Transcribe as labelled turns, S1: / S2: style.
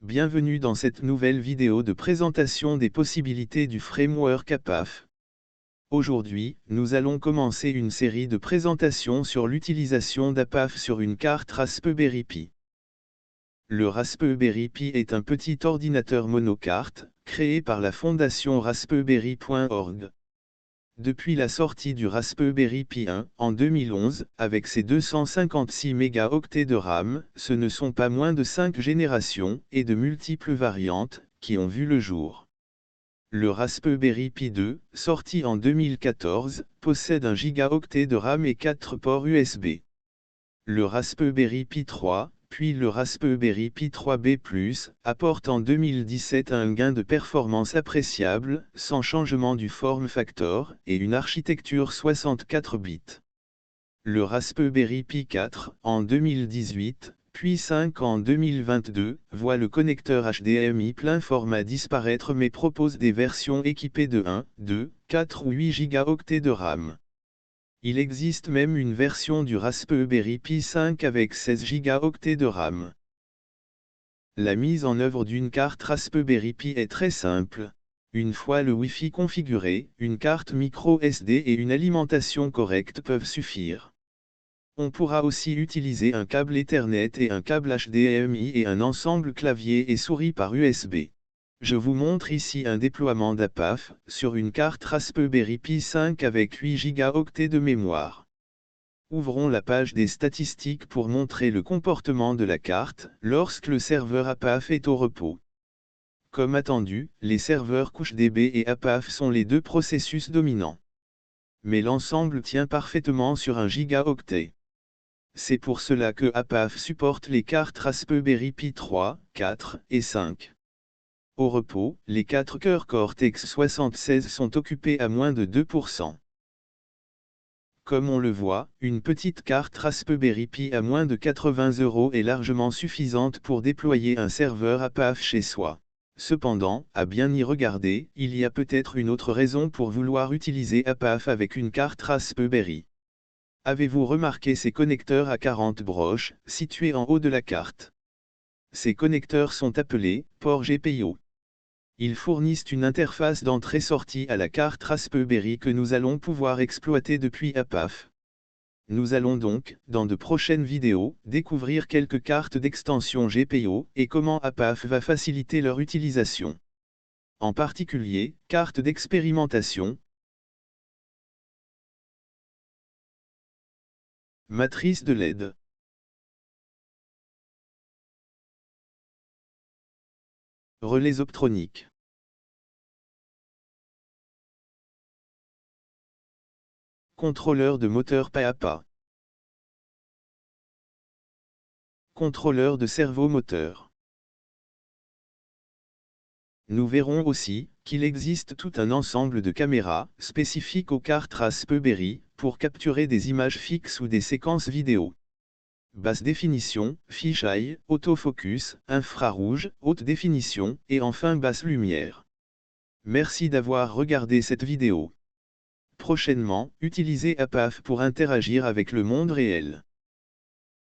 S1: Bienvenue dans cette nouvelle vidéo de présentation des possibilités du framework APAF. Aujourd'hui, nous allons commencer une série de présentations sur l'utilisation d'APAF sur une carte Raspberry Pi. Le Raspberry Pi est un petit ordinateur monocarte, créé par la fondation Raspberry.org. Depuis la sortie du Raspberry Pi 1, en 2011, avec ses 256 mégaoctets de RAM, ce ne sont pas moins de 5 générations, et de multiples variantes, qui ont vu le jour. Le Raspberry Pi 2, sorti en 2014, possède un gigaoctet de RAM et 4 ports USB. Le Raspberry Pi 3, puis le Raspberry Pi 3B+, apporte en 2017 un gain de performance appréciable, sans changement du form factor, et une architecture 64 bits. Le Raspberry Pi 4, en 2018, puis 5 en 2022, voit le connecteur HDMI plein format disparaître mais propose des versions équipées de 1, 2, 4 ou 8 gigaoctets de RAM. Il existe même une version du Raspberry Pi 5 avec 16 gigaoctets de RAM. La mise en œuvre d'une carte Raspberry Pi est très simple. Une fois le Wi-Fi configuré, une carte micro SD et une alimentation correcte peuvent suffire. On pourra aussi utiliser un câble Ethernet et un câble HDMI et un ensemble clavier et souris par USB. Je vous montre ici un déploiement d'APAF, sur une carte Raspberry Pi 5 avec 8 gigaoctets de mémoire. Ouvrons la page des statistiques pour montrer le comportement de la carte, lorsque le serveur APAF est au repos. Comme attendu, les serveurs CouchDB et APAF sont les deux processus dominants. Mais l'ensemble tient parfaitement sur un gigaoctet. C'est pour cela que APAF supporte les cartes Raspberry Pi 3, 4 et 5. Au repos, les 4 cœurs Cortex-76 sont occupés à moins de 2%. Comme on le voit, une petite carte Raspberry Pi à moins de 80 € est largement suffisante pour déployer un serveur APAF chez soi. Cependant, à bien y regarder, il y a peut-être une autre raison pour vouloir utiliser APAF avec une carte Raspberry. Avez-vous remarqué ces connecteurs à 40 broches, situés en haut de la carte? Ces connecteurs sont appelés ports GPIO. Ils fournissent une interface d'entrée-sortie à la carte Raspberry que nous allons pouvoir exploiter depuis APAF. Nous allons donc, dans de prochaines vidéos, découvrir quelques cartes d'extension GPIO et comment APAF va faciliter leur utilisation. En particulier, carte d'expérimentation, matrice de LED, relais optroniques, contrôleur de moteur pas à pas, contrôleur de servomoteur. Nous verrons aussi qu'il existe tout un ensemble de caméras spécifiques aux cartes Raspberry pour capturer des images fixes ou des séquences vidéo. Basse définition, fisheye, autofocus, infrarouge, haute définition, et enfin basse lumière. Merci d'avoir regardé cette vidéo. Prochainement, utilisez APAF pour interagir avec le monde réel.